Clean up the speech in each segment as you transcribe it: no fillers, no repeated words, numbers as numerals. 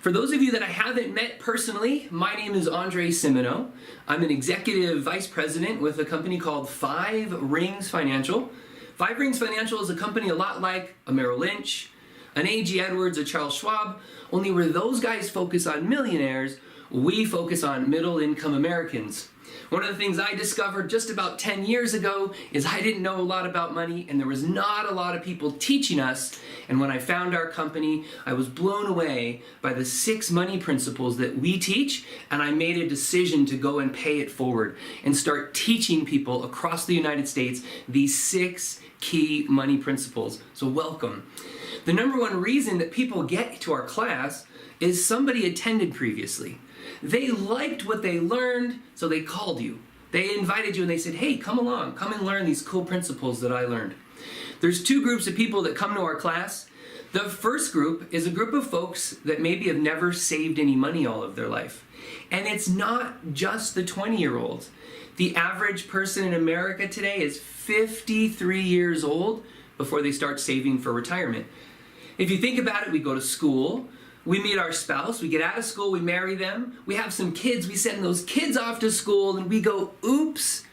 For those of you that I haven't met personally, my name is Andre Simino. I'm an executive vice president with a company called Five Rings Financial. Five Rings Financial is a company a lot like a Merrill Lynch, an A.G. Edwards, a Charles Schwab, only where those guys focus on millionaires, we focus on middle-income Americans. One of the things I discovered just about 10 years ago is I didn't know a lot about money, and there was not a lot of people teaching us. And when I found our company, I was blown away by the 6 money principles that we teach, and I made a decision to go and pay it forward and start teaching people across the United States these 6 key money principles. So welcome. The number one reason that people get to our class is somebody attended previously. They liked what they learned, so they called you. They invited you and they said, hey, come along, come and learn these cool principles that I learned. There's 2 groups of people that come to our class. The first group is a group of folks that maybe have never saved any money all of their life. And it's not just the 20-year-olds. The average person in America today is 53 years old before they start saving for retirement. If you think about it, we go to school, we meet our spouse, we get out of school, we marry them, we have some kids, we send those kids off to school, and we go, oops,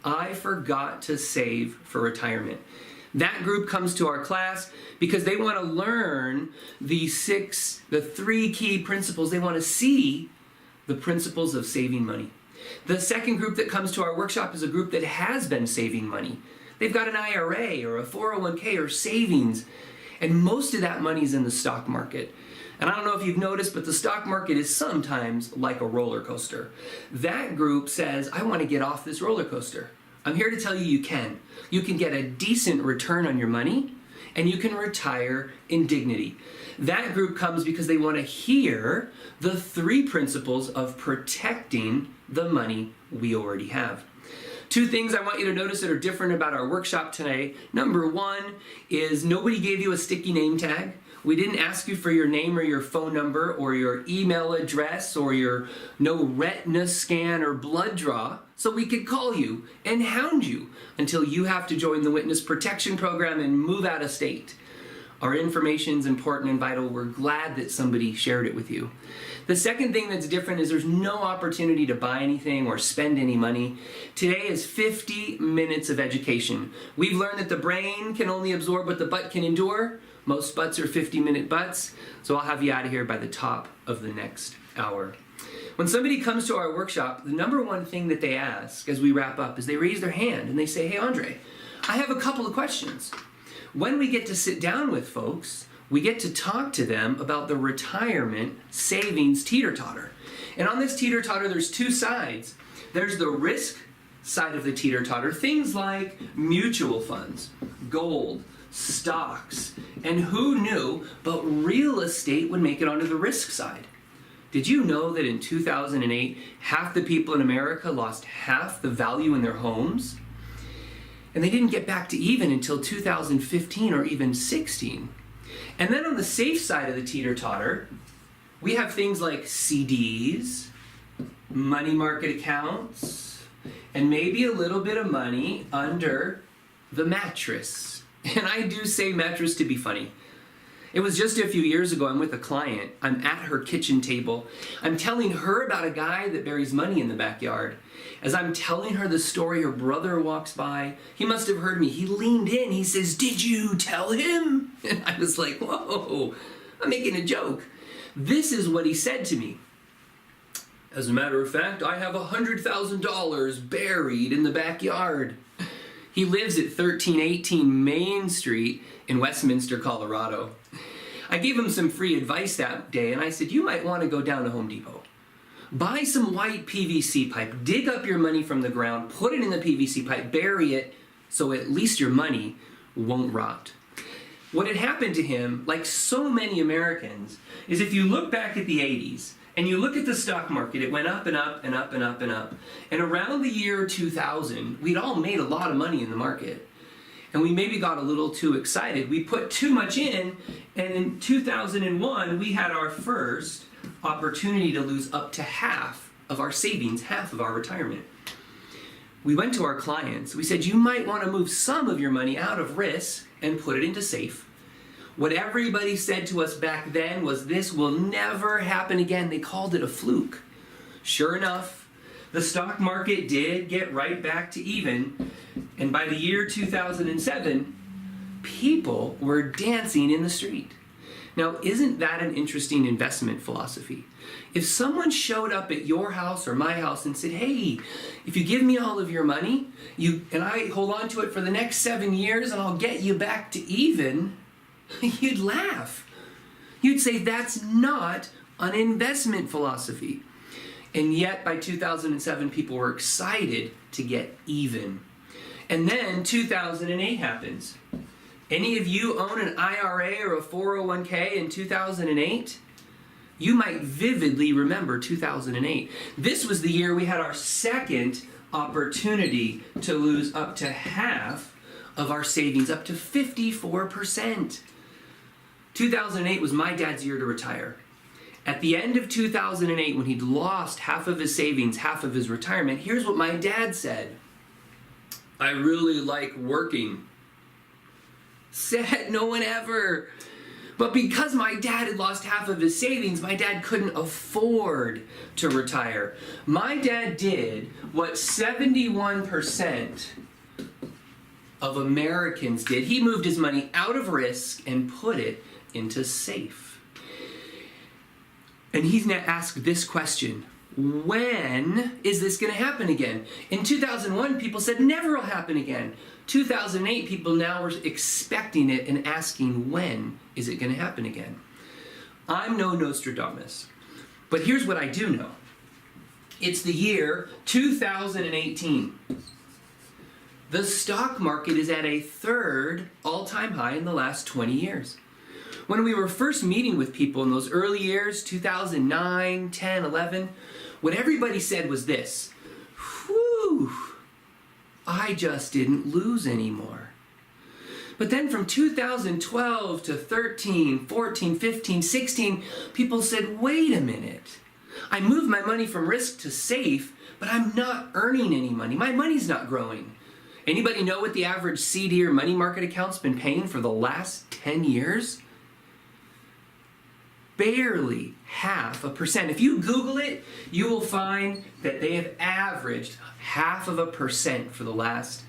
I forgot to save for retirement. That group comes to our class because they want to learn the 3 key principles. They want to see the principles of saving money. The second group that comes to our workshop is a group that has been saving money. They've got an IRA or a 401k or savings, and most of that money is in the stock market. And I don't know if you've noticed, but the stock market is sometimes like a roller coaster. That group says, I want to get off this roller coaster. I'm here to tell you you can. You can get a decent return on your money, and you can retire in dignity. That group comes because they want to hear the 3 principles of protecting the money we already have. 2 things I want you to notice that are different about our workshop today. Number 1 is nobody gave you a sticky name tag. We didn't ask you for your name or your phone number or your email address or your no retina scan or blood draw, so we could call you and hound you until you have to join the witness protection program and move out of state. Our information is important and vital. We're glad that somebody shared it with you. The second thing that's different is there's no opportunity to buy anything or spend any money. Today is 50 minutes of education. We've learned that the brain can only absorb what the butt can endure. Most butts are 50-minute butts, so I'll have you out of here by the top of the next hour. When somebody comes to our workshop, the number one thing that they ask as we wrap up is they raise their hand and they say, hey, Andre, I have a couple of questions. When we get to sit down with folks, we get to talk to them about the retirement savings teeter-totter. And on this teeter-totter, there's 2 sides. There's the risk side of the teeter-totter, things like mutual funds, gold, stocks, and who knew, but real estate would make it onto the risk side. Did you know that in 2008, half the people in America lost half the value in their homes? And they didn't get back to even until 2015 or even 16. And then on the safe side of the teeter-totter, we have things like CDs, money market accounts, and maybe a little bit of money under the mattress. And I do say mattress to be funny. It was just a few years ago, I'm with a client. I'm at her kitchen table. I'm telling her about a guy that buries money in the backyard. As I'm telling her the story, her brother walks by. He must have heard me. He leaned in. He says, did you tell him? And I was like, whoa, I'm making a joke. This is what he said to me. As a matter of fact, I have $100,000 buried in the backyard. He lives at 1318 Main Street in Westminster, Colorado. I gave him some free advice that day, and I said, you might want to go down to Home Depot. Buy some white PVC pipe, dig up your money from the ground, put it in the PVC pipe, bury it, so at least your money won't rot. What had happened to him, like so many Americans, is if you look back at the 80s, and you look at the stock market, it went up and up and up and up and up. And around the year 2000, we'd all made a lot of money in the market. And we maybe got a little too excited. We put too much in, and in 2001, we had our first opportunity to lose up to half of our savings, half of our retirement. We went to our clients. We said, you might want to move some of your money out of risk and put it into safe. What everybody said to us back then was this will never happen again. They called it a fluke. Sure enough, the stock market did get right back to even, and by the year 2007, people were dancing in the street. Now, isn't that an interesting investment philosophy? If someone showed up at your house or my house and said, hey, if you give me all of your money, and I hold on to it for the next 7 years and I'll get you back to even, you'd laugh. You'd say that's not an investment philosophy. And yet by 2007, people were excited to get even. And then 2008 happens. Any of you own an IRA or a 401k in 2008? You might vividly remember 2008. This was the year we had our second opportunity to lose up to half of our savings, up to 54%. 2008 was my dad's year to retire. At the end of 2008, when he'd lost half of his savings, half of his retirement, here's what my dad said. I really like working. Said no one ever. But because my dad had lost half of his savings, my dad couldn't afford to retire. My dad did what 71% of Americans did. He moved his money out of risk and put it into safe. And he's now asked this question. When is this going to happen again? In 2001, people said never will happen again. 2008, people now were expecting it and asking when is it going to happen again? I'm no Nostradamus, but here's what I do know. It's the year 2018. The stock market is at a third all-time high in the last 20 years. When we were first meeting with people in those early years, 2009, 10, 11, what everybody said was this, whew, I just didn't lose anymore. But then from 2012 to 13, 14, 15, 16, people said, wait a minute. I moved my money from risk to safe, but I'm not earning any money. My money's not growing. Anybody know what the average CD or money market account's been paying for the last 10 years? Barely 0.5%. If you Google it, you will find that they have averaged 0.5% for the last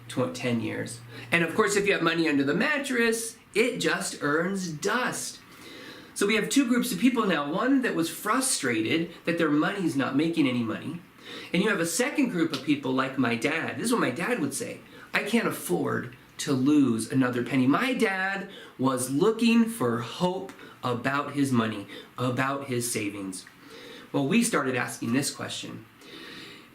10 years. And of course, if you have money under the mattress, it just earns dust. So we have two groups of people now. One that was frustrated that their money's not making any money. And you have a second group of people like my dad. This is what my dad would say. I can't afford to lose another penny. My dad was looking for hope about his money, about his savings. Well, we started asking this question.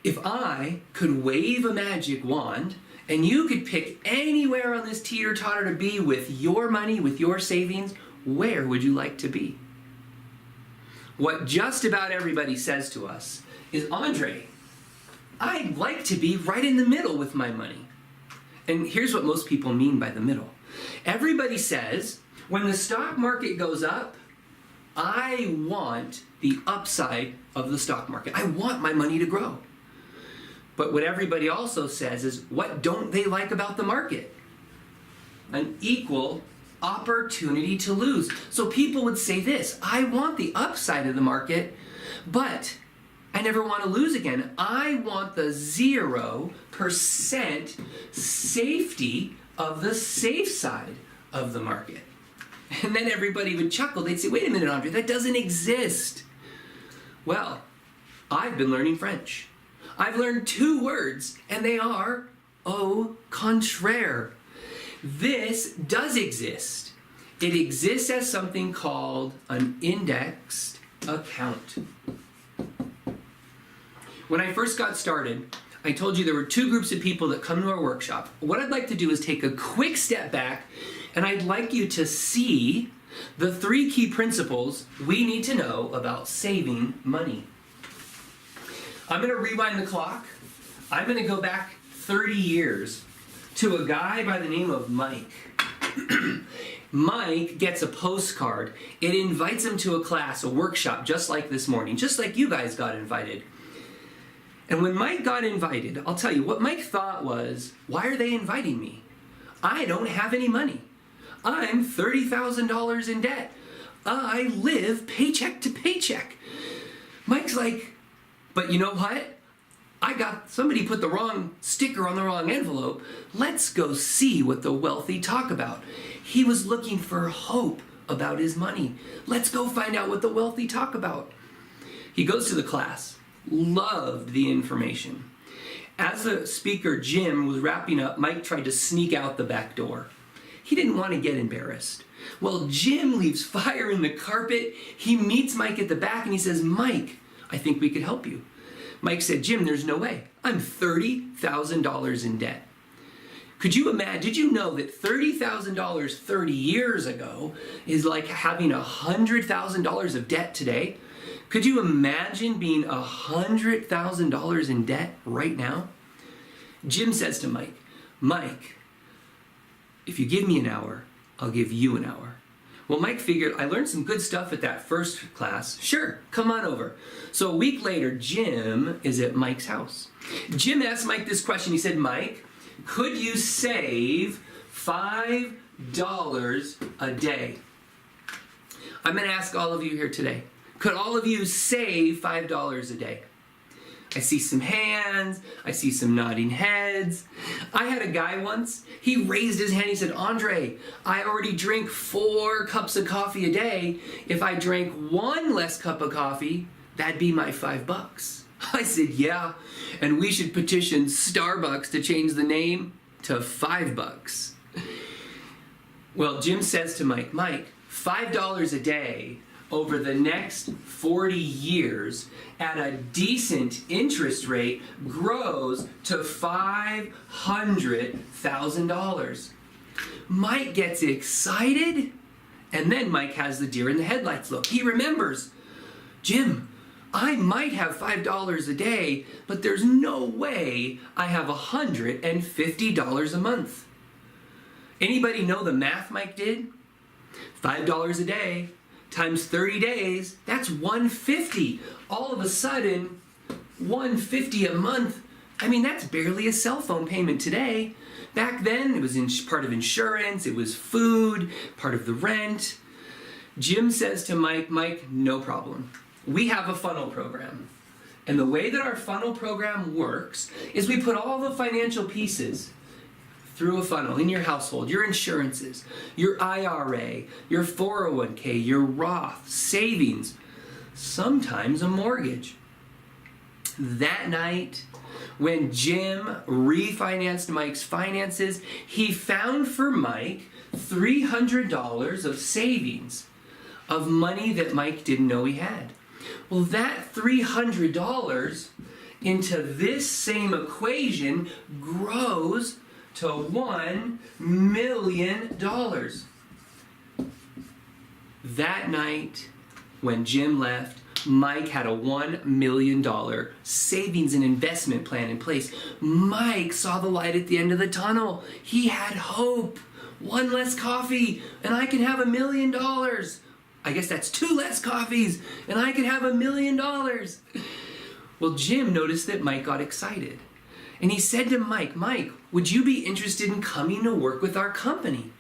If I could wave a magic wand and you could pick anywhere on this teeter-totter to be with your money, with your savings, where would you like to be? What just about everybody says to us is, Andre, I'd like to be right in the middle with my money. And here's what most people mean by the middle. Everybody says, when the stock market goes up, I want the upside of the stock market. I want my money to grow. But what everybody also says is, what don't they like about the market? An equal opportunity to lose. So people would say this, I want the upside of the market, but I never want to lose again. I want the 0% safety of the safe side of the market. And then everybody would chuckle. They'd say, wait a minute, Andre, that doesn't exist. Well, I've been learning French. I've learned 2 words, and they are au contraire. This does exist. It exists as something called an indexed account. When I first got started, I told you there were 2 groups of people that come to our workshop. What I'd like to do is take a quick step back, and I'd like you to see the 3 key principles we need to know about saving money. I'm going to rewind the clock. I'm going to go back 30 years to a guy by the name of Mike. Mike gets a postcard. It invites him to a class, a workshop, just like this morning, just like you guys got invited. And when Mike got invited, I'll tell you, what Mike thought was, why are they inviting me? I don't have any money. I'm $30,000 in debt. I live paycheck to paycheck. Mike's like, but you know what? Somebody put the wrong sticker on the wrong envelope. Let's go see what the wealthy talk about. He was looking for hope about his money. Let's go find out what the wealthy talk about. He goes to the class, loved the information. As the speaker, Jim, was wrapping up, Mike tried to sneak out the back door. He didn't want to get embarrassed. Well, Jim leaves fire in the carpet. He meets Mike at the back and he says, Mike, I think we could help you. Mike said, Jim, there's no way. I'm $30,000 in debt. Could you imagine, did you know that $30,000 30 years ago is like having $100,000 of debt today? Could you imagine being $100,000 in debt right now? Jim says to Mike, Mike, if you give me an hour, I'll give you an hour. Well, Mike figured, I learned some good stuff at that first class. Sure, come on over. So a week later, Jim is at Mike's house. Jim asked Mike this question. He said, Mike, could you save $5 a day? I'm going to ask all of you here today. Could all of you save $5 a day? I see some hands. I see some nodding heads. I had a guy once, he raised his hand. He said, Andre, I already drink 4 cups of coffee a day. If I drank 1 less cup of coffee, that'd be my $5. I said, yeah, and we should petition Starbucks to change the name to $5. Well, Jim says to Mike, Mike, $5 a day over the next 40 years at a decent interest rate grows to $500,000. Mike gets excited, and then Mike has the deer in the headlights look. He remembers, Jim, I might have $5 a day, but there's no way I have $150 a month. Anybody know the math Mike did? $5 a day times 30 days, that's $150. All of a sudden, $150 a month. I mean, that's barely a cell phone payment today. Back then, it was part of insurance, it was food, part of the rent. Jim says to Mike, Mike, no problem. We have a funnel program. And the way that our funnel program works is we put all the financial pieces through a funnel in your household, your insurances, your IRA, your 401k, your Roth, savings, sometimes a mortgage. That night, when Jim refinanced Mike's finances, he found for Mike $300 of savings, of money that Mike didn't know he had. Well, that $300 into this same equation grows to $1 million. That night, when Jim left, Mike had a $1 million savings and investment plan in place. Mike saw the light at the end of the tunnel. He had hope. 1 less coffee, and I can have $1 million. I guess that's 2 less coffees, and I can have $1 million. Well, Jim noticed that Mike got excited. And he said to Mike, Mike, would you be interested in coming to work with our company?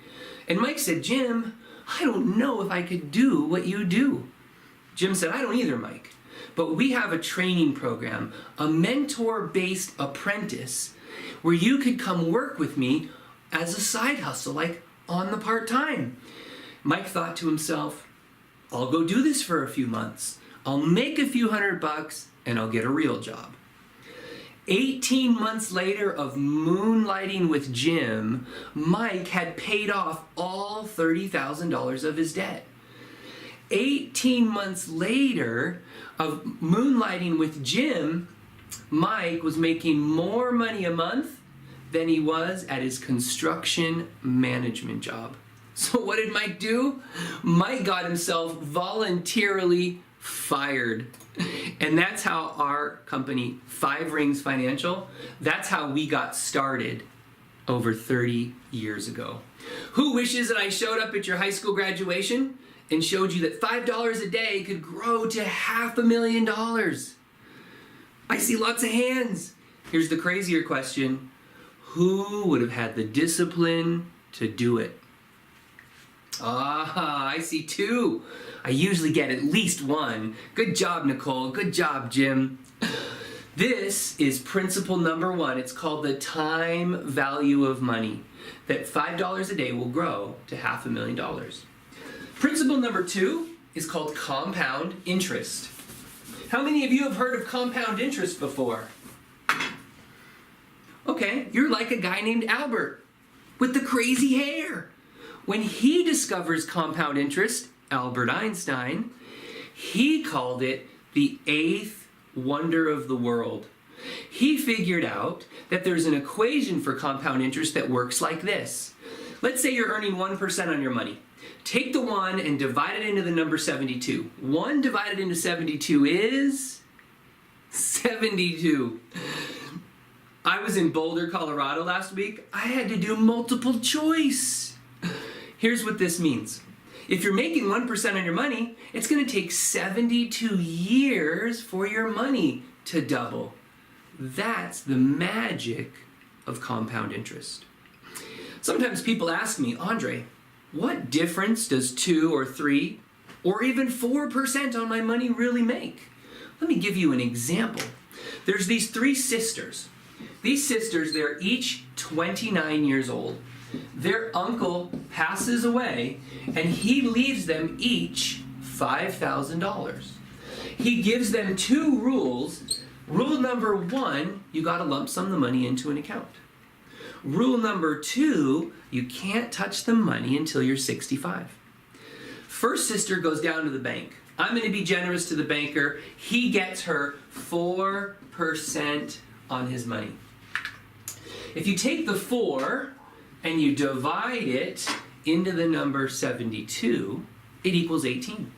And Mike said, Jim, I don't know if I could do what you do. Jim said, I don't either, Mike. But we have a training program, a mentor-based apprentice, where you could come work with me as a side hustle, like on the part-time. Mike thought to himself, I'll go do this for a few months. I'll make a few $100 and I'll get a real job. 18 months later of moonlighting with Jim, Mike had paid off all $30,000 of his debt. 18 months later of moonlighting with Jim, Mike was making more money a month than he was at his construction management job. So what did Mike do? Mike got himself voluntarily fired. And that's how our company, 5 Rings Financial, that's how we got started over 30 years ago. Who wishes that I showed up at your high school graduation and showed you that $5 a day could grow to $500,000? I see lots of hands. Here's the crazier question. Who would have had the discipline to do it? Ah, I see 2. I usually get at least 1. Good job, Nicole. Good job, Jim. This is principle number 1. It's called the time value of money, that $5 a day will grow to $500,000. Principle number 2 is called compound interest. How many of you have heard of compound interest before? Okay, you're like a guy named Albert with the crazy hair. When he discovers compound interest, Albert Einstein, he called it the 8th wonder of the world. He figured out that there's an equation for compound interest that works like this. Let's say you're earning 1% on your money. Take the 1 and divide it into the number 72. 1 divided into 72 is 72. I was in Boulder, Colorado last week. I had to do multiple choice. Here's what this means. If you're making 1% on your money, it's going to take 72 years for your money to double. That's the magic of compound interest. Sometimes people ask me, Andre, what difference does 2 or 3 or even 4% on my money really make? Let me give you an example. There's these 3 sisters. These sisters, they're each 29 years old. Their uncle passes away and he leaves them each $5,000. He gives them 2 rules. Rule number 1, you got to lump sum the money into an account. Rule number 2, you can't touch the money until you're 65. First sister goes down to the bank. I'm going to be generous to the banker. He gets her 4% on his money. If you take the 4 and you divide it into the number 72, it equals 18.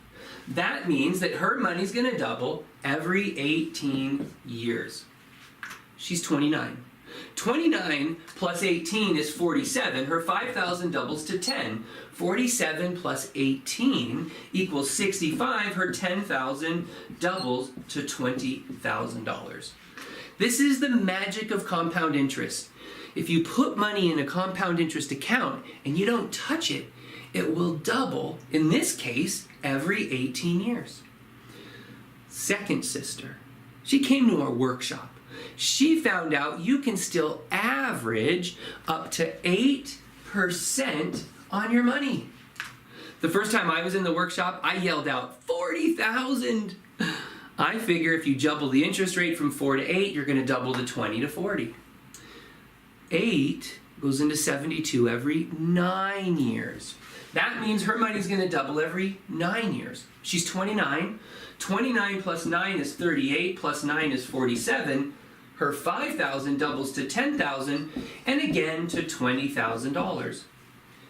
That means that her money's going to double every 18 years. She's 29. 29 plus 18 is 47. Her 5,000 doubles to 10. 47 plus 18 equals 65. Her 10,000 doubles to $20,000. This is the magic of compound interest. If you put money in a compound interest account and you don't touch it, it will double, in this case, every 18 years. Second sister, she came to our workshop. She found out you can still average up to 8% on your money. The first time I was in the workshop, I yelled out, 40,000. I figure if you double the interest rate from 4 to 8, you're going to double to 20 to 40. 8 goes into 72 every 9 years. That means her money's going to double every 9 years. She's 29. 29 plus 9 is 38, plus 9 is 47. Her 5,000 doubles to 10,000, and again to $20,000.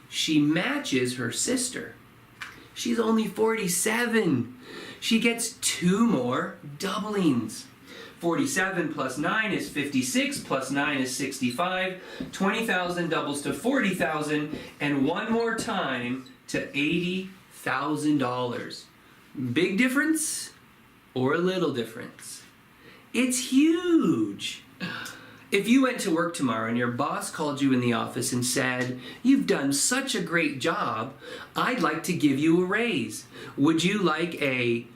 She matches her sister. She's only 47. She gets 2 more doublings. 47 plus 9 is 56, plus 9 is 65. 20,000 doubles to 40,000, and one more time to $80,000. Big difference or a little difference? It's huge. If you went to work tomorrow and your boss called you in the office and said, "You've done such a great job, I'd like to give you a raise. Would you like a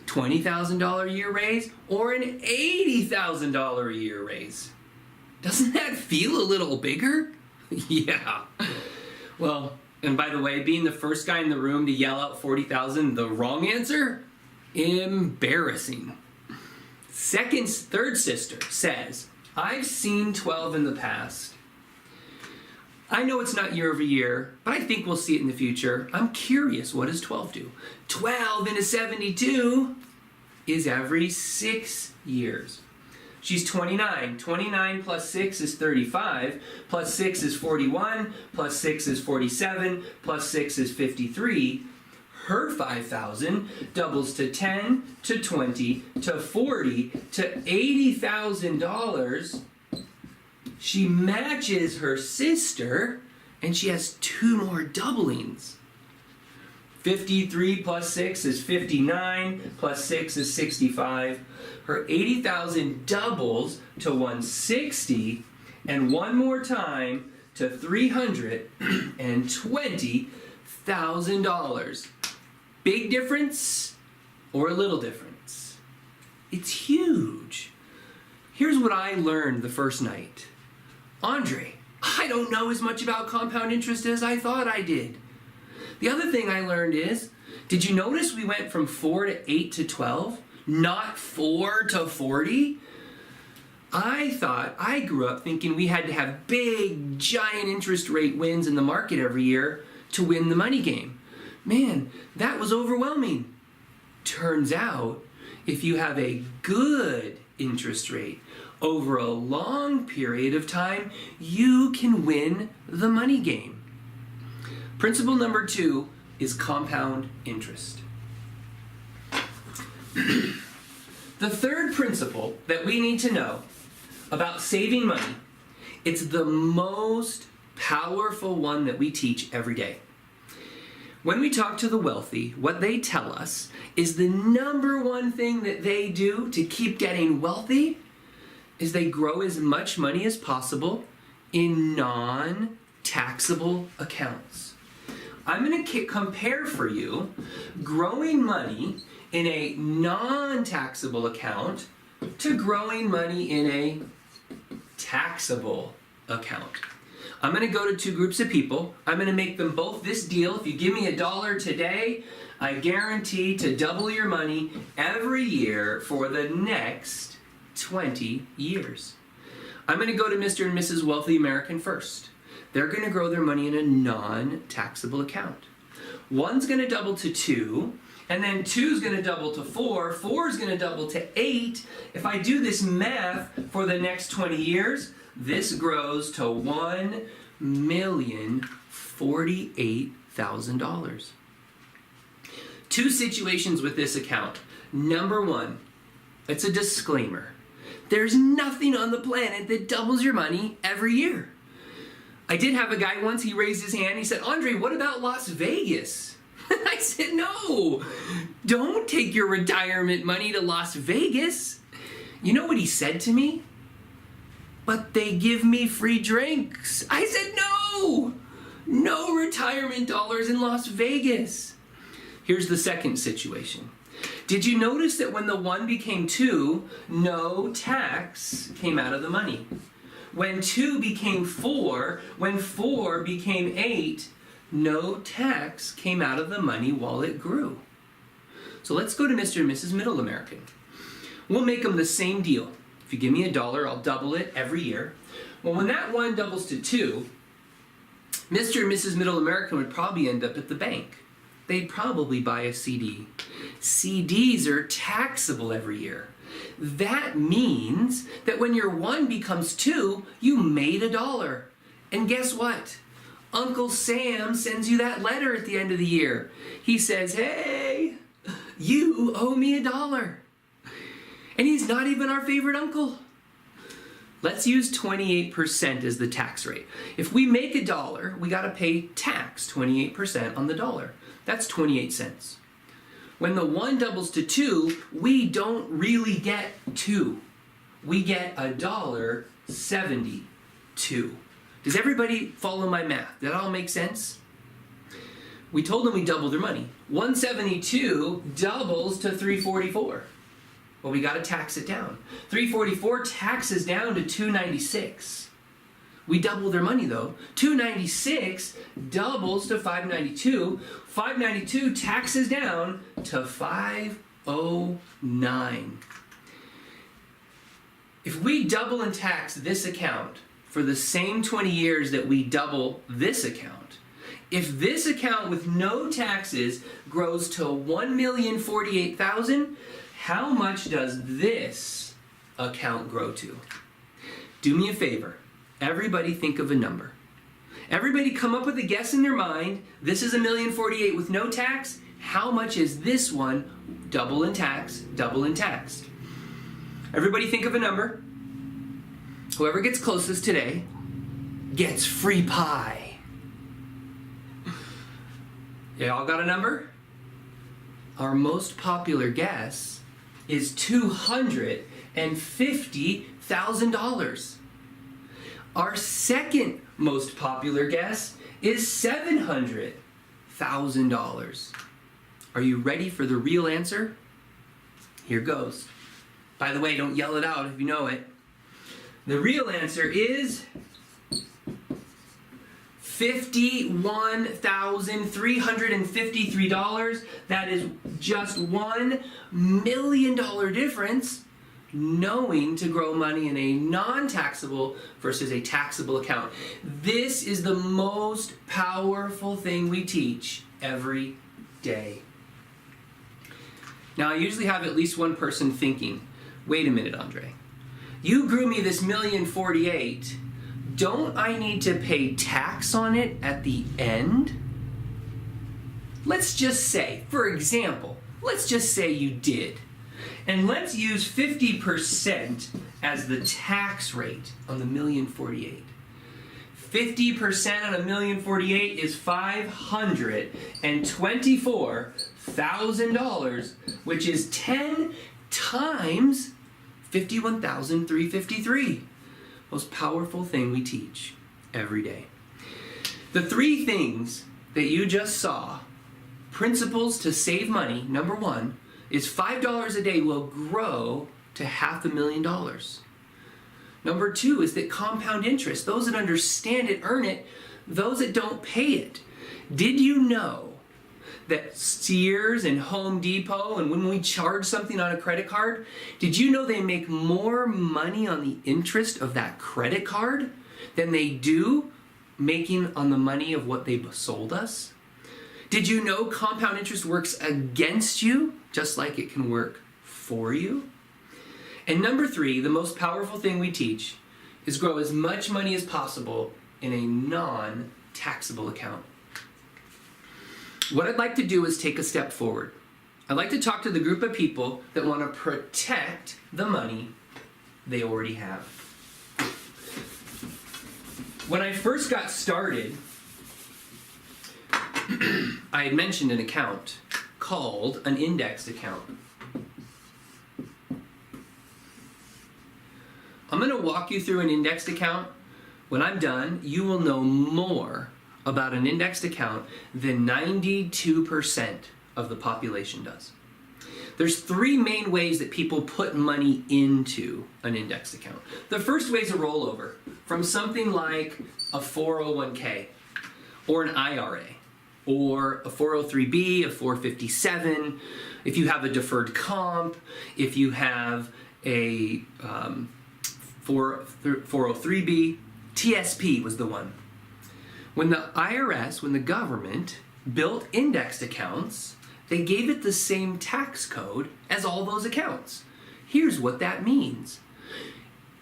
$20,000 a year raise or an $80,000 a year raise?" Doesn't that feel a little bigger? Yeah. Well, and by the way, being the first guy in the room to yell out 40,000, the wrong answer? Embarrassing. Third sister says, "I've seen 12 in the past. I know it's not year over year, but I think we'll see it in the future. I'm curious, what does 12 do?" 12 into 72 is every 6 years. She's 29. 29 plus 6 is 35, plus 6 is 41, plus 6 is 47, plus 6 is 53. Her 5,000 doubles to 10, to 20, to 40, to $80,000. She matches her sister, and she has 2 more doublings. 53 plus 6 is 59, plus 6 is 65. Her 80,000 doubles to 160, and one more time to $320,000. Big difference or a little difference? It's huge. Here's what I learned the first night. Andre, I don't know as much about compound interest as I thought I did. The other thing I learned is, did you notice we went from 4 to 8 to 12? Not 4 to 40? I grew up thinking we had to have big, giant interest rate wins in the market every year to win the money game. Man, that was overwhelming. Turns out, if you have a good interest rate over a long period of time, you can win the money game. Principle number 2 is compound interest. The third principle that we need to know about saving money, it's the most powerful one that we teach every day. When we talk to the wealthy, what they tell us is the number one thing that they do to keep getting wealthy is they grow as much money as possible in non-taxable accounts. I'm going to compare for you growing money in a non-taxable account to growing money in a taxable account. I'm going to go to 2 groups of people. I'm going to make them both this deal. If you give me $1 today, I guarantee to double your money every year for the next 20 years. I'm going to go to Mr. and Mrs. Wealthy American first. They're going to grow their money in a non-taxable account. One's going to double to 2, and then 2's going to double to 4, 4's going to double to 8. If I do this math for the next 20 years, this grows to $1,048,000. 2 situations with this account. Number 1, it's a disclaimer. There's nothing on the planet that doubles your money every year. I did have a guy once, he raised his hand, he said, Andre, what about Las Vegas? I said, no, don't take your retirement money to Las Vegas. You know what he said to me? But they give me free drinks. I said, no retirement dollars in Las Vegas. Here's the second situation. Did you notice that when the 1 became 2, no tax came out of the money? When 2 became 4, when 4 became 8, no tax came out of the money while it grew. So let's go to Mr. and Mrs. Middle American. We'll make them the same deal. If you give me $1, I'll double it every year. Well, when that 1 doubles to 2, Mr. and Mrs. Middle American would probably end up at the bank. They'd probably buy a CD. CDs are taxable every year. That means that when your 1 becomes 2, you made $1. And guess what? Uncle Sam sends you that letter at the end of the year. He says, hey, you owe me $1. And he's not even our favorite uncle. Let's use 28% as the tax rate. If we make $1, we got to pay tax 28% on the dollar. That's 28 cents. When the 1 doubles to 2, we don't really get 2. We get $1.72. Does everybody follow my math? Did that all make sense? We told them we doubled their money. 172 doubles to 344. Well, we got to tax it down. 344 taxes down to 296. We double their money though. 296 doubles to 592. 592 taxes down to 509. If we double and tax this account for the same 20 years that we double this account, if this account with no taxes grows to $1,048,000, how much does this account grow to? Do me a favor. Everybody think of a number. Everybody come up with a guess in their mind. This is $1,048,000 with no tax. How much is this one double and taxed? Everybody think of a number. Whoever gets closest today gets free pie. Y'all got a number? Our most popular guess is $250,000. Our second most popular guess is $700,000. Are you ready for the real answer? Here goes. By the way, don't yell it out if you know it. The real answer is $51,353. That is just $1 million difference knowing to grow money in a non-taxable versus a taxable account. This is the most powerful thing we teach every day. Now, I usually have at least one person thinking, wait a minute, Andre. You grew me this $1,048,000. Don't I need to pay tax on it at the end? Let's just say, for example, let's just say you did. And let's use 50% as the tax rate on the $1,048,000. 50% on $1,048,000 is $524,000, which is 10 times $51,353. Most powerful thing we teach every day. The three things that you just saw, principles to save money, number one, is $5 a day will grow to $500,000. Number two is that compound interest, those that understand it earn it, those that don't pay it. Did you know that Sears and Home Depot, and when we charge something on a credit card, did you know they make more money on the interest of that credit card than they do making on the money of what they sold us? Did you know compound interest works against you just like it can work for you? And number three, the most powerful thing we teach is grow as much money as possible in a non-taxable account. What I'd like to do is take a step forward. I'd like to talk to the group of people that want to protect the money they already have. When I first got started, I had mentioned an account called an indexed account. I'm going to walk you through an indexed account. When I'm done, you will know more about an indexed account than 92% of the population does. There's three main ways that people put money into an indexed account. The first way is a rollover from something like a 401k or an IRA or a 403b, a 457, if you have a deferred comp, if you have a 403b, TSP was the one. When the IRS, when the government built indexed accounts, they gave it the same tax code as all those accounts. Here's what that means.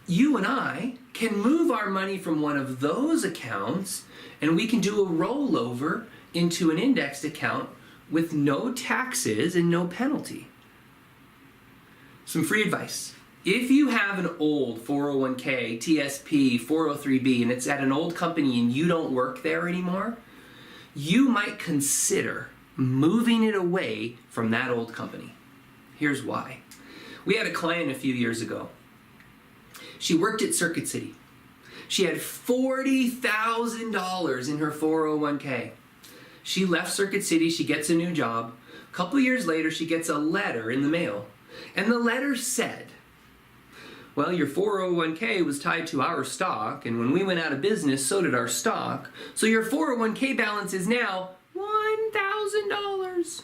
You and I can move our money from one of those accounts and we can do a rollover into an indexed account with no taxes and no penalty. Some free advice. If you have an old 401k, TSP, 403b, and it's at an old company and you don't work there anymore, you might consider moving it away from that old company. Here's why. We had a client a few years ago. She worked at Circuit City. She had $40,000 in her 401k. She left Circuit City, she gets a new job. A couple years later, she gets a letter in the mail. And the letter said, well, your 401k was tied to our stock, and when we went out of business, so did our stock. So your 401k balance is now $1,000.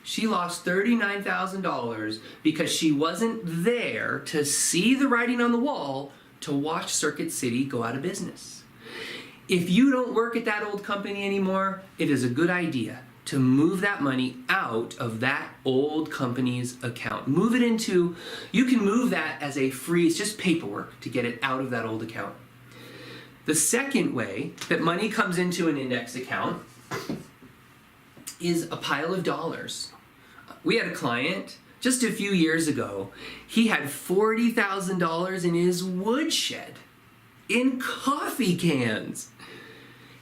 She lost $39,000 because she wasn't there to see the writing on the wall to watch Circuit City go out of business. If you don't work at that old company anymore, it is a good idea to move that money out of that old company's account. Move it into, you can move that as a free, it's just paperwork to get it out of that old account. The second way that money comes into an indexed account is a pile of dollars. We had a client just a few years ago. He had $40,000 in his woodshed in coffee cans.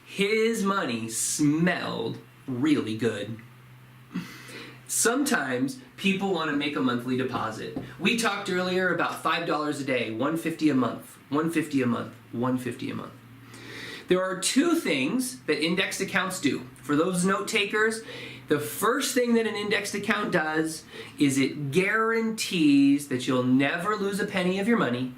His money smelled really good. Sometimes people want to make a monthly deposit. We talked earlier about $5 a day, $150 a month, $150 a month, $150 a month. There are two things that indexed accounts do. For those note takers, the first thing that an indexed account does is it guarantees that you'll never lose a penny of your money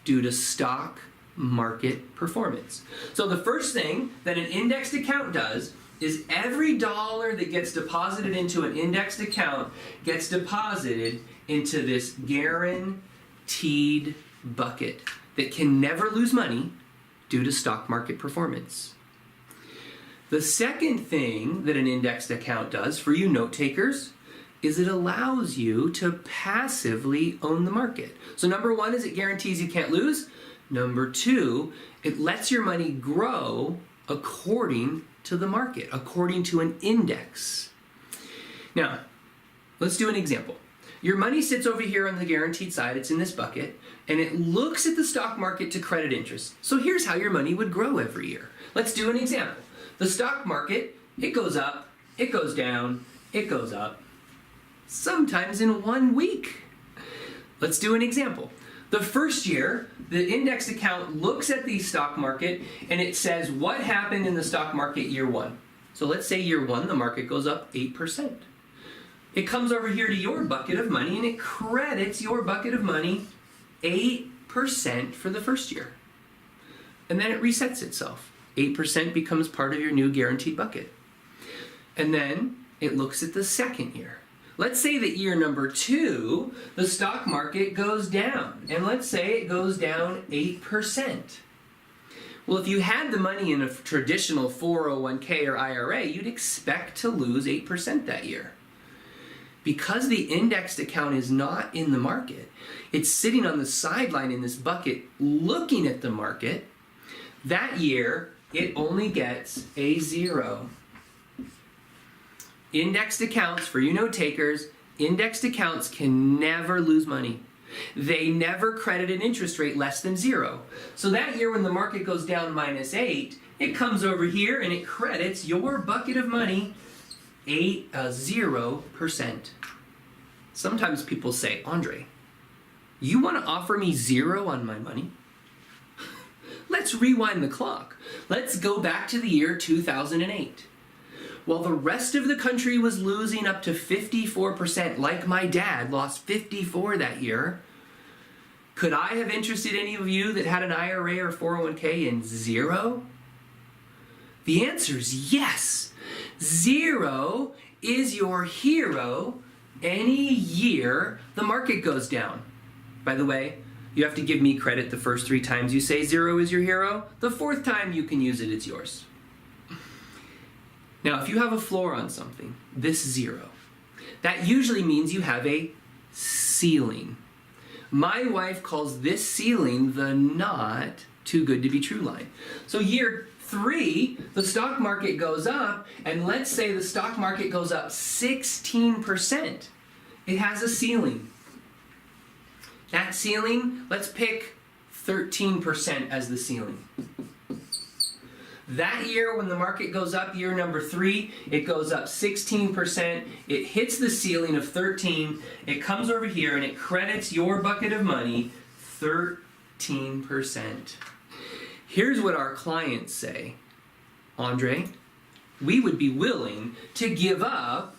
due to stock market performance. So the first thing that an indexed account does is every dollar that gets deposited into an indexed account gets deposited into this guaranteed bucket that can never lose money due to stock market performance. The second thing that an indexed account does for you note takers is it allows you to passively own the market. So number one is it guarantees you can't lose. Number two, it lets your money grow according to the market, according to an index. Now, let's do an example. Your money sits over here on the guaranteed side, it's in this bucket, and it looks at the stock market to credit interest. So here's how your money would grow every year. Let's do an example. The stock market, it goes up, it goes down, it goes up, sometimes in 1 week. Let's do an example. The first year, the indexed account looks at the stock market and it says what happened in the stock market year one. So let's say year one, the market goes up 8%. It comes over here to your bucket of money and it credits your bucket of money 8% for the first year. And then it resets itself. 8% becomes part of your new guaranteed bucket. And then it looks at the second year. Let's say that year number 2, the stock market goes down. And let's say it goes down 8%. Well, if you had the money in a traditional 401k or IRA, you'd expect to lose 8% that year. Because the indexed account is not in the market, it's sitting on the sideline in this bucket looking at the market, that year it only gets a 0. Indexed accounts, for you note takers, indexed accounts can never lose money. They never credit an interest rate less than 0. So that year when the market goes down -8, it comes over here and it credits your bucket of money 0%. Sometimes people say, Andre, you want to offer me 0 on my money? Let's rewind the clock. Let's go back to the year 2008. While the rest of the country was losing up to 54%, like my dad lost 54 that year, could I have interested any of you that had an IRA or 401k in 0? The answer is yes. 0 is your hero any year the market goes down. By the way, you have to give me credit the first 3 times you say 0 is your hero. The 4th time you can use it, it's yours. Now, if you have a floor on something, this 0, that usually means you have a ceiling. My wife calls this ceiling the not too good to be true line. So year 3, the stock market goes up, and let's say the stock market goes up 16%. It has a ceiling. That ceiling, let's pick 13% as the ceiling. That year when the market goes up, year number 3, it goes up 16%. It hits the ceiling of 13. It comes over here and it credits your bucket of money 13%. Here's what our clients say. Andre, we would be willing to give up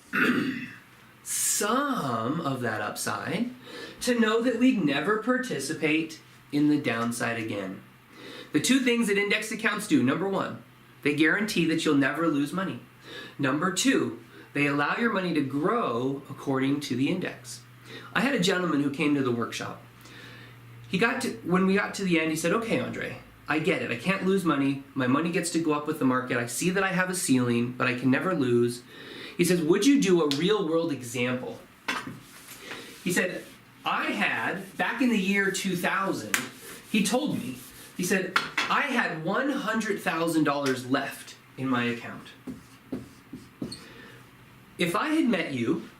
some of that upside to know that we'd never participate in the downside again. The 2 things that indexed accounts do, number 1, they guarantee that you'll never lose money. Number 2, they allow your money to grow according to the index. I had a gentleman who came to the workshop. When we got to the end, he said, okay, Andre, I get it. I can't lose money. My money gets to go up with the market. I see that I have a ceiling, but I can never lose. He says, would you do a real world example? He said, I had, back in the year 2000, he told me, he said, I had $100,000 left in my account. If I had met you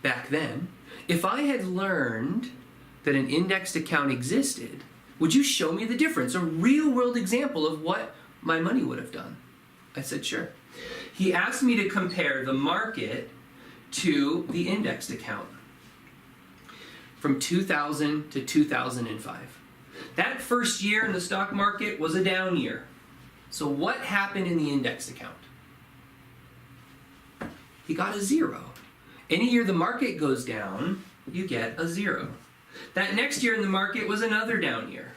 back then, if I had learned that an indexed account existed, would you show me the difference? A real world example of what my money would have done. I said, sure. He asked me to compare the market to the indexed account from 2000 to 2005. That first year in the stock market was a down year. So what happened in the indexed account? He got a 0. Any year the market goes down, you get a 0. That next year in the market was another down year.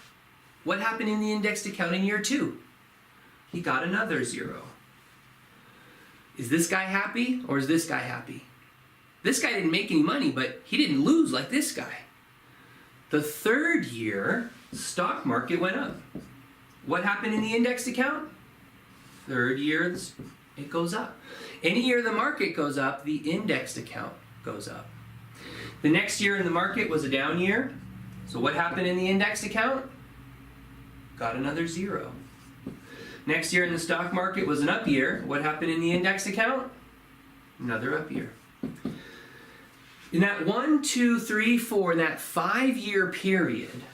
What happened in the indexed account in year 2? He got another 0. Is this guy happy or is this guy happy? This guy didn't make any money, but he didn't lose like this guy. The third year, stock market went up. What happened in the indexed account? Third year, it goes up. Any year the market goes up, the indexed account goes up. The next year in the market was a down year. So what happened in the indexed account? Got another 0. Next year in the stock market was an up year. What happened in the indexed account? Another up year. In that 1, 2, 3, 4, in that 5-year period,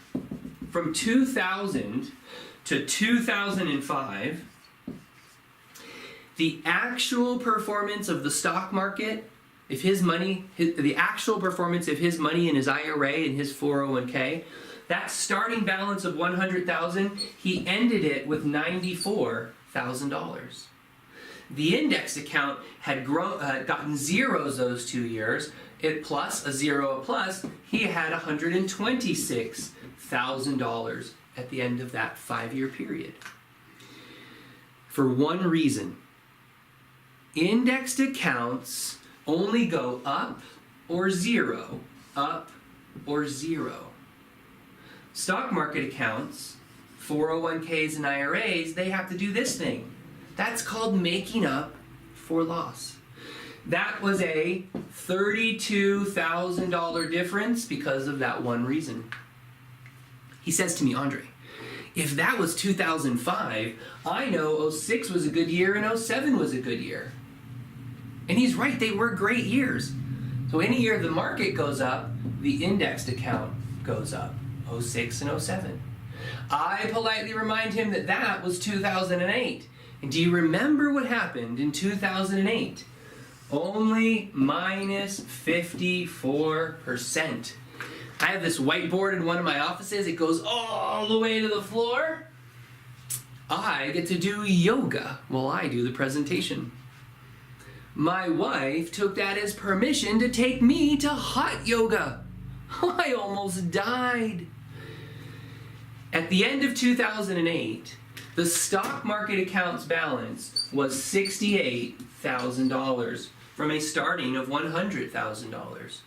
from 2000 to 2005, the actual performance of the stock market, if his money, the actual performance of his money in his IRA and his 401k, that starting balance of $100,000, he ended it with $94,000. The indexed account had gotten zeros those 2 years. It plus a 0 plus, he had $126,000 at the end of that 5-year period. For one reason, indexed accounts only go up or 0, up or 0. Stock market accounts, 401ks and IRAs, they have to do this thing. That's called making up for loss. That was a $32,000 difference because of that one reason. He says to me, Andre, if that was 2005, I know 06 was a good year and 07 was a good year. And he's right, they were great years. So any year the market goes up, the indexed account goes up, 06 and 07. I politely remind him that that was 2008. And do you remember what happened in 2008? Only minus 54%. I have this whiteboard in one of my offices. It goes all the way to the floor. I get to do yoga while I do the presentation. My wife took that as permission to take me to hot yoga. I almost died. At the end of 2008, the stock market account's balance was $68,000 from a starting of $100,000.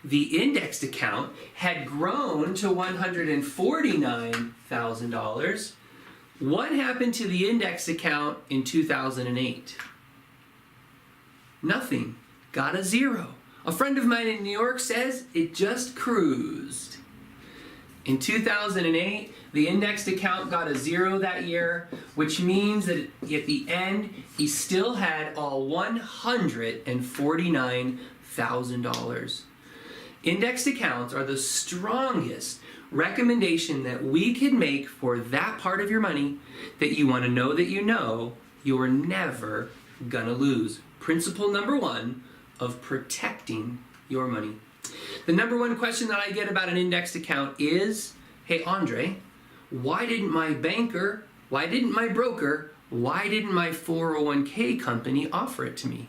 The indexed account had grown to $149,000. What happened to the indexed account in 2008? Nothing. Got a 0. A friend of mine in New York says it just cruised. In 2008, the indexed account got a 0 that year, which means that at the end, he still had all $149,000. Indexed accounts are the strongest recommendation that we can make for that part of your money that you want to know that you know you're never gonna lose. Principle number 1 of protecting your money. The number 1 question that I get about an indexed account is, hey Andre, why didn't my banker, why didn't my broker, why didn't my 401k company offer it to me?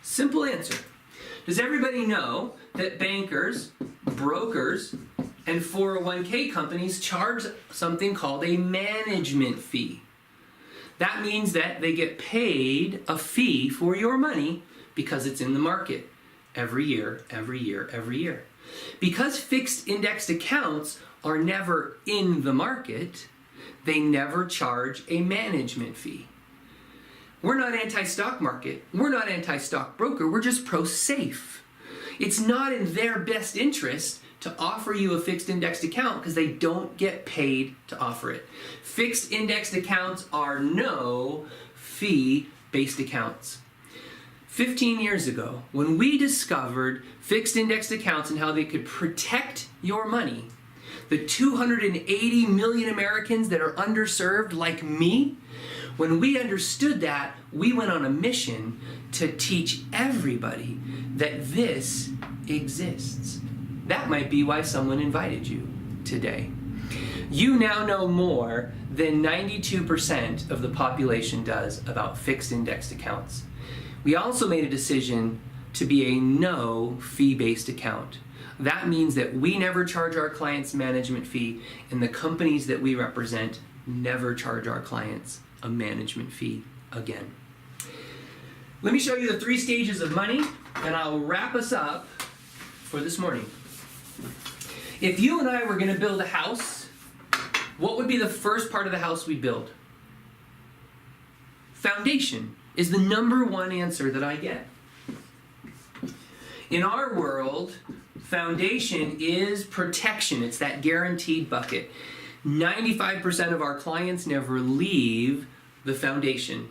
Simple answer. Does everybody know that bankers, brokers, and 401k companies charge something called a management fee? That means that they get paid a fee for your money because it's in the market every year, every year, every year. Because fixed indexed accounts are never in the market, they never charge a management fee. We're not anti-stock market. We're not anti-stock broker. We're just pro-safe. It's not in their best interest to offer you a fixed indexed account because they don't get paid to offer it. Fixed indexed accounts are no fee-based accounts. 15 years ago, when we discovered fixed indexed accounts and how they could protect your money, the 280 million Americans that are underserved like me, When we understood that, we went on a mission to teach everybody that this exists. That might be why someone invited you today. You now know more than 92% of the population does about fixed indexed accounts. We also made a decision to be a no fee-based account. That means that we never charge our clients management fee, and the companies that we represent never charge our clients a management fee again. Let me show you the 3 stages of money, and I'll wrap us up for this morning. If you and I were going to build a house, what would be the first part of the house we'd build? Foundation is the number one answer that I get. In our world, foundation is protection. It's that guaranteed bucket. 95% of our clients never leave the foundation.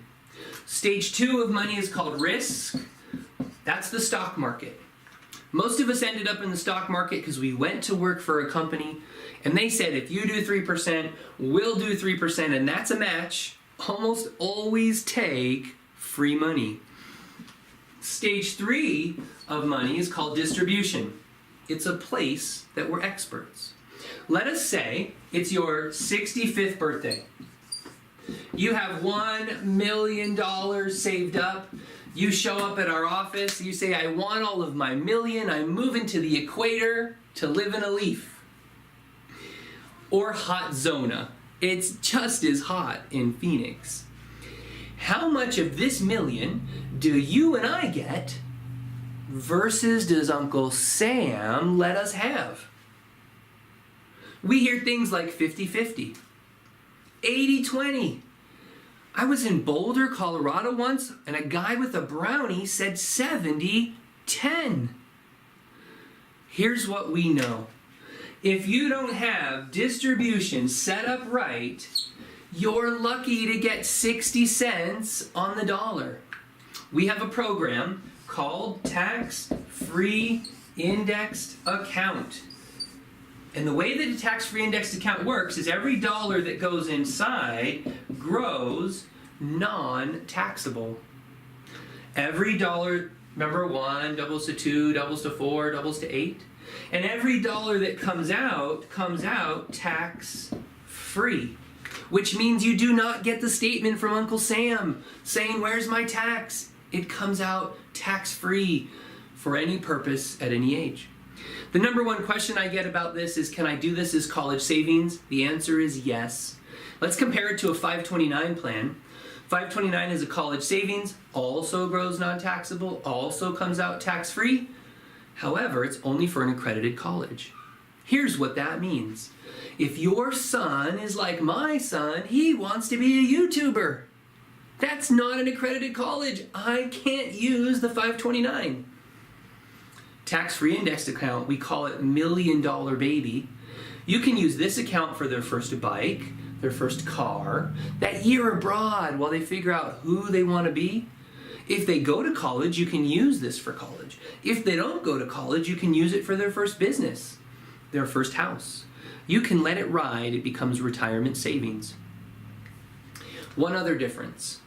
Stage 2 of money is called risk. That's the stock market. Most of us ended up in the stock market because we went to work for a company and they said, if you do 3%, we'll do 3%, and that's a match. Almost always take free money. Stage 3 of money is called distribution. It's a place that we're experts. Let us say it's your 65th birthday. You have $1 million saved up. You show up at our office. You say, I want all of my million. I'm moving to the equator to live in a leaf. Or hot zona. It's just as hot in Phoenix. How much of this million do you and I get versus does Uncle Sam let us have? We hear things like 50-50, 80-20. I was in Boulder, Colorado once, and a guy with a brownie said 70-10. Here's what we know. If you don't have distribution set up right, you're lucky to get 60 cents on the dollar. We have a program called Tax-Free Indexed Account. And the way that a tax-free indexed account works is every dollar that goes inside grows non-taxable. Every dollar, remember, 1 doubles to 2, doubles to 4, doubles to 8. And every dollar that comes out tax-free. Which means you do not get the statement from Uncle Sam saying, where's my tax? It comes out tax-free for any purpose at any age. The number one question I get about this is, can I do this as college savings? The answer is yes. Let's compare it to a 529 plan. 529 is a college savings, also grows non-taxable, also comes out tax-free. However, it's only for an accredited college. Here's what that means. If your son is like my son, he wants to be a YouTuber. That's not an accredited college. I can't use the 529. Tax-free indexed account, we call it $1 million baby. You can use this account for their first bike, their first car, that year abroad while they figure out who they want to be. If they go to college, you can use this for college. If they don't go to college, you can use it for their first business, their first house. You can let it ride, it becomes retirement savings. One other difference.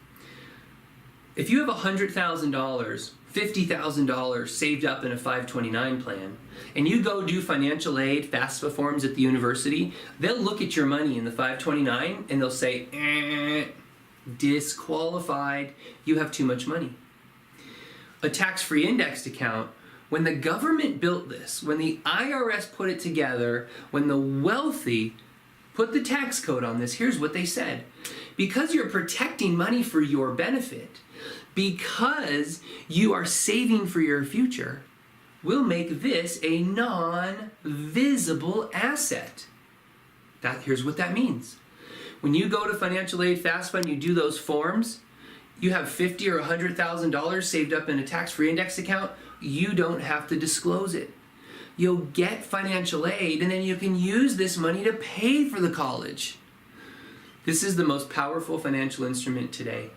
If you have $100,000, $50,000 saved up in a 529 plan, and you go do financial aid, FAFSA forms at the university, they'll look at your money in the 529 and they'll say, disqualified, you have too much money. A tax-free indexed account, when the government built this, when the IRS put it together, when the wealthy put the tax code on this, here's what they said. Because you're protecting money for your benefit, because you are saving for your future, we'll make this a non-visible asset. Here's what that means. When you go to financial aid, FAFSA, and you do those forms, you have $50,000 or $100,000 saved up in a tax-free index account, you don't have to disclose it. You'll get financial aid, and then you can use this money to pay for the college. This is the most powerful financial instrument today.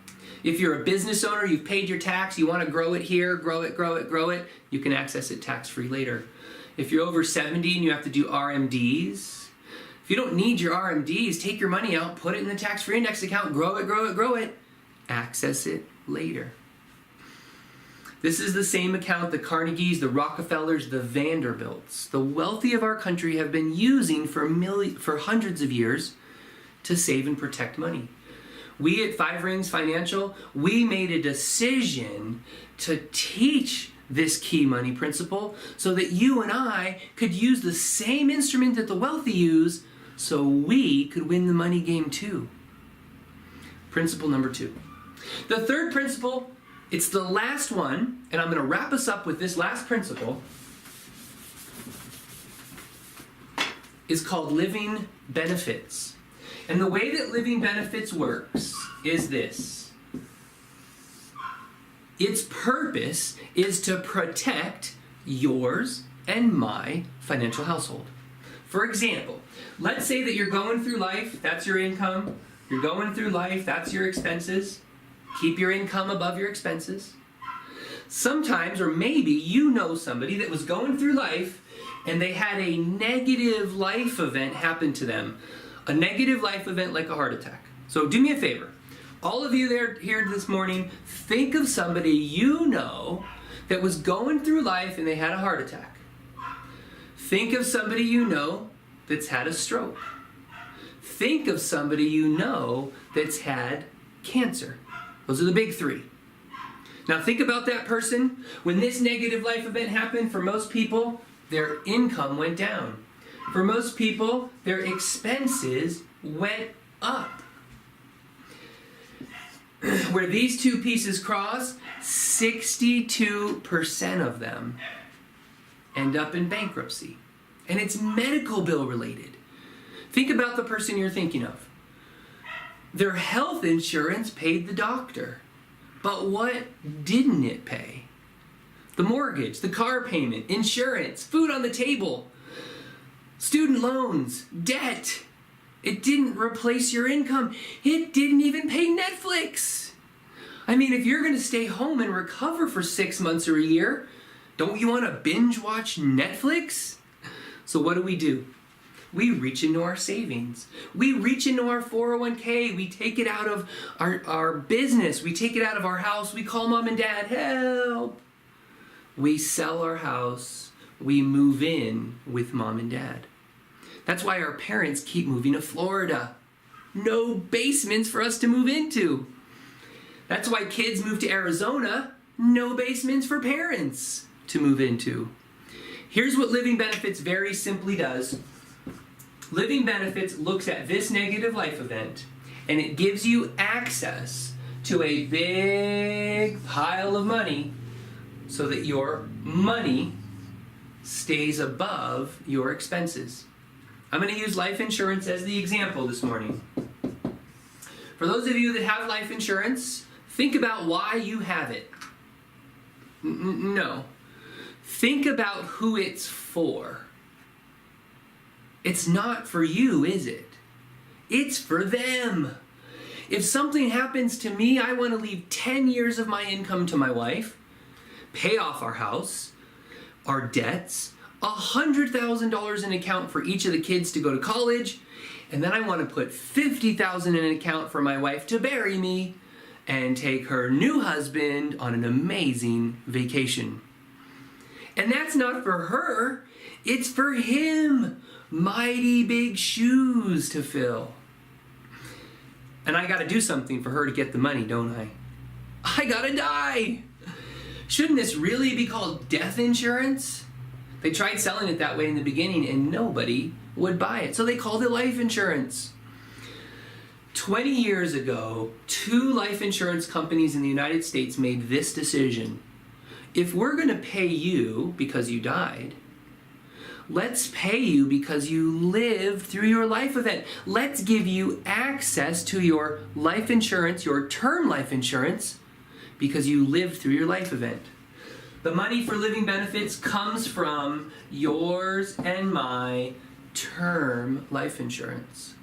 If you're a business owner, you've paid your tax, you want to grow it here, grow it, you can access it tax-free later. If you're over 70 and you have to do RMDs, If you don't need your RMDs, take your money out, put it in the tax-free index account, grow it, grow it, grow it. Access it later. This is the same account the Carnegies, the Rockefellers, the Vanderbilts, the wealthy of our country have been using for hundreds of years to save and protect money. We at Five Rings Financial, we made a decision to teach this key money principle so that you and I could use the same instrument that the wealthy use so we could win the money game too. Principle number 2. The third principle, it's the last one, and I'm going to wrap us up with this last principle, is called living benefits. And the way that living benefits works is this. Its purpose is to protect yours and my financial household. For example, let's say that you're going through life, that's your income. You're going through life, that's your expenses. Keep your income above your expenses. Sometimes, or maybe you know somebody that was going through life and they had a negative life event happen to them. A negative life event like a heart attack. So do me a favor. All of you there here this morning, think of somebody you know that was going through life and they had a heart attack. Think of somebody you know that's had a stroke. Think of somebody you know that's had cancer. Those are the big 3. Now think about that person. When this negative life event happened, for most people, their income went down. For most people, their expenses went up. Where these two pieces cross, 62% of them end up in bankruptcy. And it's medical bill related. Think about the person you're thinking of. Their health insurance paid the doctor. But what didn't it pay? The mortgage, the car payment, insurance, food on the table, student loans, debt. It didn't replace your income. It didn't even pay Netflix. I mean, if you're going to stay home and recover for 6 months or a year, don't you want to binge watch Netflix? So what do? We reach into our savings. We reach into our 401k. We take it out of our business. We take it out of our house. We call mom and dad, help. We sell our house. We move in with mom and dad. That's why our parents keep moving to Florida. No basements for us to move into. That's why kids move to Arizona. No basements for parents to move into. Here's what Living Benefits very simply does. Living Benefits looks at this negative life event and it gives you access to a big pile of money so that your money stays above your expenses. I'm going to use life insurance as the example this morning. For those of you that have life insurance, think about why you have it. No. Think about who it's for. It's not for you, is it? It's for them. If something happens to me, I want to leave 10 years of my income to my wife, pay off our house, our debts, $100,000 in account for each of the kids to go to college, and then I want to put $50,000 in an account for my wife to bury me and take her new husband on an amazing vacation. And that's not for her, it's for him. Mighty big shoes to fill. And I gotta do something for her to get the money, don't I? I gotta die. Shouldn't this really be called death insurance? They tried selling it that way in the beginning and nobody would buy it. So they called it life insurance. 20 years ago, 2 life insurance companies in the United States made this decision. If we're gonna pay you because you died, let's pay you because you lived through your life event. Let's give you access to your life insurance, your term life insurance, because you lived through your life event. The money for Living Benefits comes from yours and my term life insurance.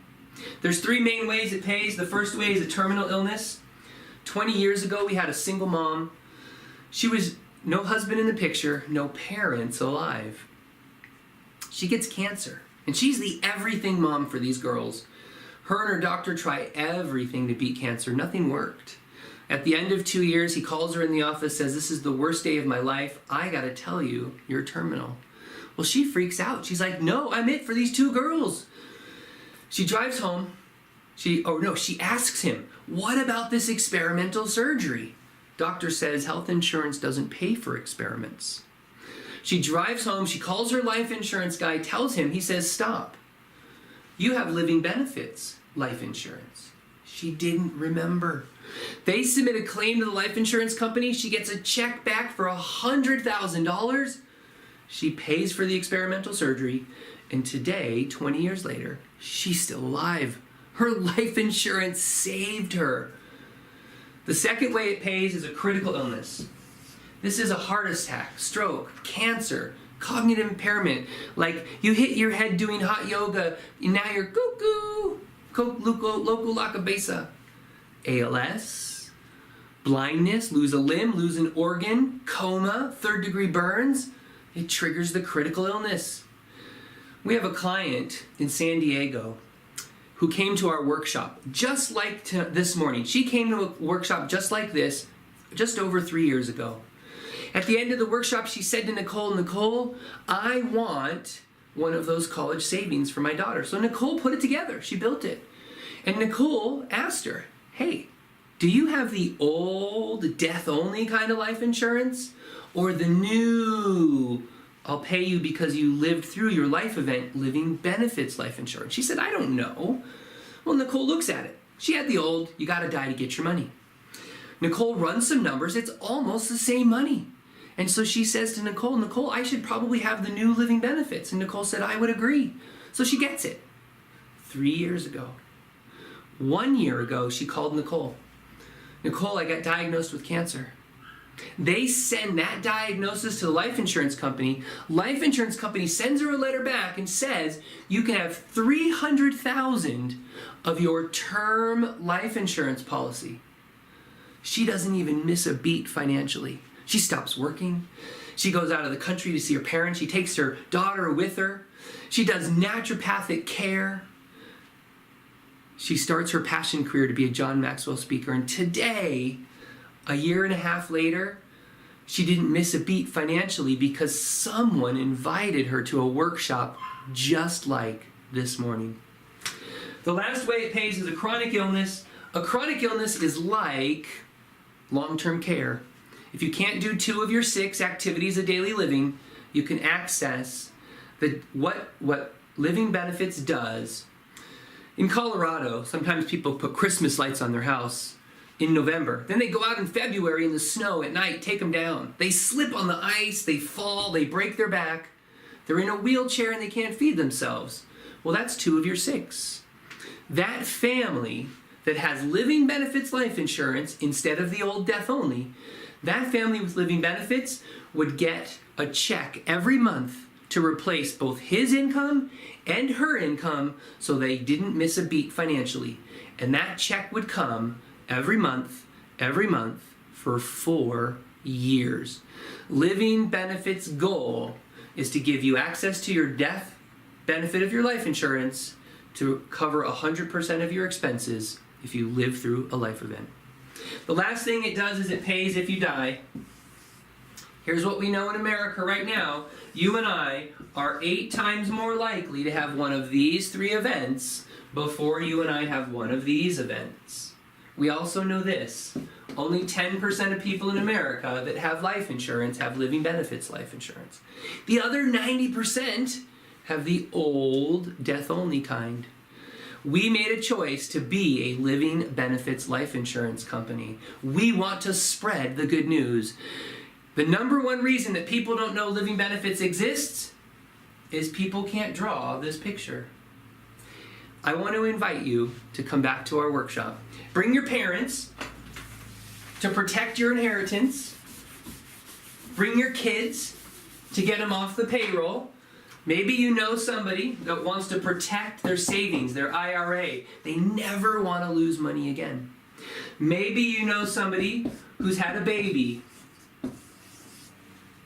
There's 3 main ways it pays. The first way is a terminal illness. 20 years ago, we had a single mom. She was no husband in the picture, no parents alive. She gets cancer. And she's the everything mom for these girls. Her and her doctor try everything to beat cancer. Nothing worked. At the end of 2 years, he calls her in the office, says, "This is the worst day of my life. I gotta tell you, you're terminal." Well, she freaks out. She's like, "No, I'm it for these 2 girls." She drives home. She asks him, "What about this experimental surgery?" Doctor says health insurance doesn't pay for experiments. She drives home. She calls her life insurance guy, tells him, he says, "Stop. You have living benefits life insurance." She didn't remember. They submit a claim to the life insurance company. She gets a check back for $100,000. She pays for the experimental surgery. And today, 20 years later, she's still alive. Her life insurance saved her. The second way it pays is a critical illness. This is a heart attack, stroke, cancer, cognitive impairment. Like you hit your head doing hot yoga, and now you're cuckoo, loco la cabeza. ALS, blindness, lose a limb, lose an organ, coma, 3rd-degree burns. It triggers the critical illness. We have a client in San Diego who came to our workshop just like this morning. She came to a workshop just like this just over 3 years ago. At the end of the workshop, she said to Nicole, "Nicole, I want one of those college savings for my daughter." So Nicole put it together. She built it. And Nicole asked her, "Hey, do you have the old death-only kind of life insurance or the new, I'll pay you because you lived through your life event, living benefits life insurance?" She said, "I don't know." Well, Nicole looks at it. She had the old, you got to die to get your money. Nicole runs some numbers. It's almost the same money. And so she says to Nicole, "Nicole, I should probably have the new living benefits." And Nicole said, "I would agree." So she gets it. 3 years ago. 1 year ago, she called Nicole. "Nicole, I got diagnosed with cancer." They send that diagnosis to the life insurance company. Life insurance company sends her a letter back and says, "You can have $300,000 of your term life insurance policy." She doesn't even miss a beat financially. She stops working. She goes out of the country to see her parents. She takes her daughter with her. She does naturopathic care. She starts her passion career to be a John Maxwell speaker. And today, a year and a half later, she didn't miss a beat financially because someone invited her to a workshop just like this morning. The last way it pays is a chronic illness. A chronic illness is like long-term care. If you can't do 2 of your 6 activities of daily living, you can access what living benefits does. In Colorado, sometimes people put Christmas lights on their house in November. Then they go out in February in the snow at night, take them down. They slip on the ice, they fall, they break their back. They're in a wheelchair and they can't feed themselves. Well, that's 2 of your 6. That family that has living benefits life insurance instead of the old death only, that family with living benefits would get a check every month to replace both his income and her income so they didn't miss a beat financially. And that check would come every month for 4 years. Living benefits goal is to give you access to your death benefit of your life insurance to cover 100% of your expenses if you live through a life event. The last thing it does is it pays if you die. Here's what we know in America right now. You and I are 8 times more likely to have one of these 3 events before you and I have one of these events. We also know this. Only 10% of people in America that have life insurance have living benefits life insurance. The other 90% have the old death-only kind. We made a choice to be a living benefits life insurance company. We want to spread the good news. The number one reason that people don't know living benefits exists is people can't draw this picture. I want to invite you to come back to our workshop. Bring your parents to protect your inheritance. Bring your kids to get them off the payroll. Maybe you know somebody that wants to protect their savings, their IRA. They never want to lose money again. Maybe you know somebody who's had a baby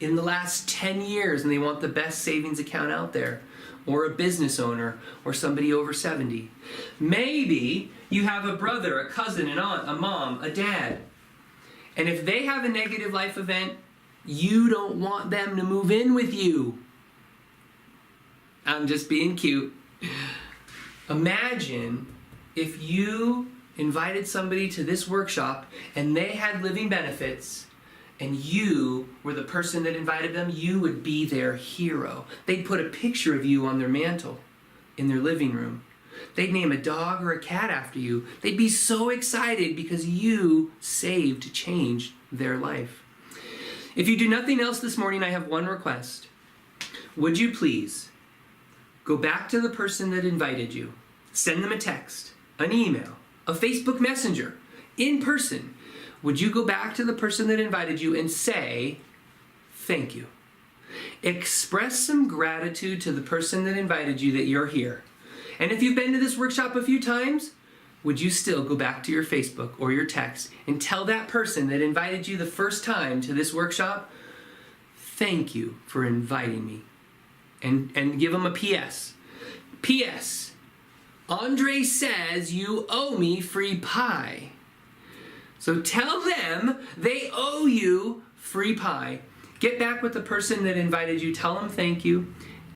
in the last 10 years and they want the best savings account out there, or a business owner, or somebody over 70. Maybe you have a brother, a cousin, an aunt, a mom, a dad, and if they have a negative life event, you don't want them to move in with you. I'm just being cute. Imagine if you invited somebody to this workshop and they had living benefits and you were the person that invited them. You would be their hero. They'd put a picture of you on their mantle in their living room. They'd name a dog or a cat after you. They'd be so excited because you changed their life. If you do nothing else this morning, I have one request. Would you please go back to the person that invited you, send them a text, an email, a Facebook Messenger, in person. Would you go back to the person that invited you and say, thank you? Express some gratitude to the person that invited you that you're here. And if you've been to this workshop a few times, would you still go back to your Facebook or your text and tell that person that invited you the first time to this workshop, thank you for inviting me? And give them a PS. PS, Andre says you owe me free pie. So tell them they owe you free pie. Get back with the person that invited you, tell them thank you,